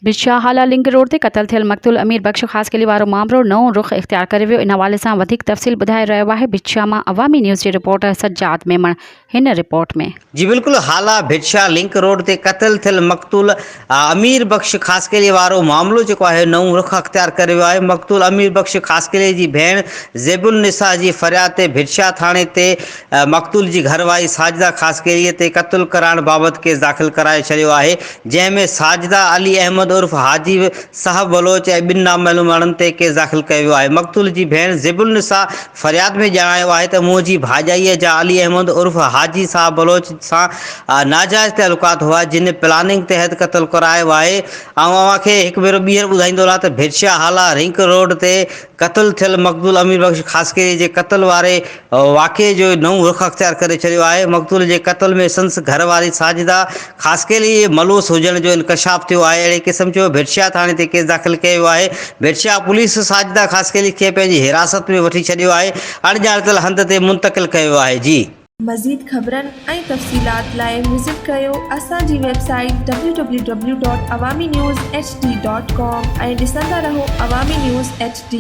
बिछाहाला link road ते क़त्ल थियल मक़तूल अमीर बख्श ख़ास कली वारो मामलो नओं रुख इख्तियार करे वियो। इन हवाले सां वधीक तफ़सील ॿुधाए रहियो आहे भिटशा मां अवामी न्यूज़ जे रिपोर्टर सज्जाद मेमण। हिन रिपोर्ट में जी बिल्कुल हाला भिटशा लिंक रोड ते क़त्ल थियल मक़तूल अमीर बख्श ख़ास कली वारो मामलो जेको आहे नओं रुख अख्तियार करे वियो आहे। मक़तूल अमीर बख्श ख़ास कली जी भेण ज़ेबुल निसा जी फ़रियाद ते भिटशा थाणे ते मक़तूल जी घरवारी साजिदा ख़ास कलीअ ते क़त्ल कराइण बाबति केस दाख़िल कराए छॾियो आहे, जंहिंमें साजिदा अली अहमद उर्फ़ हाजी साहब बलोच ऐं ॿिनि नामालूम माण्हुनि ते केस दाख़िल कयो वियो आहे। मक़तूल जी भेण ज़ेबुल निसा फ़रियाद में ॼाणायो आहे त मुंहिंजी भाॼाईअ जा अली अहमद उर्फ़ हाजी साहब बलोच सां नाजायज़ तालुकात हुआ, जिन प्लानिंग तहत क़त्ल करायो आहे। अव्हांखे हिकु भेरो ॿीहर ॿुधाईंदो रहां त भिटशा हाला लिंक रोड ते क़त्ल थियल मक़तूल अमीर बख्श ख़ास करे जे क़त्ल वारे वाक़े जो नओं रुख अख्तियार करे छॾियो आहे। मक़तूल जे क़त्ल में संस घरवारी साजिदा ख़ास करे मलूस हुजण जो इंकशाफ थियो आहे। अहिड़े क़िस्म जो भिटशा थाणे ते केस दाख़िल कयो वियो आहे। भिटशा पुलिस साजिदा ख़ास करे खे पंहिंजी हिरासत में वठी छॾियो आहे, अणॼातल हंध ते मुंतक़िल कयो आहे। जी मज़ीद ख़बरनि ऐं तफ़सीलात लाइ विज़िट कयो असांजी वेबसाइट www.awamiNewsHD.com ऐं ॾिसंदा रहो अवामी न्यूज़ HD।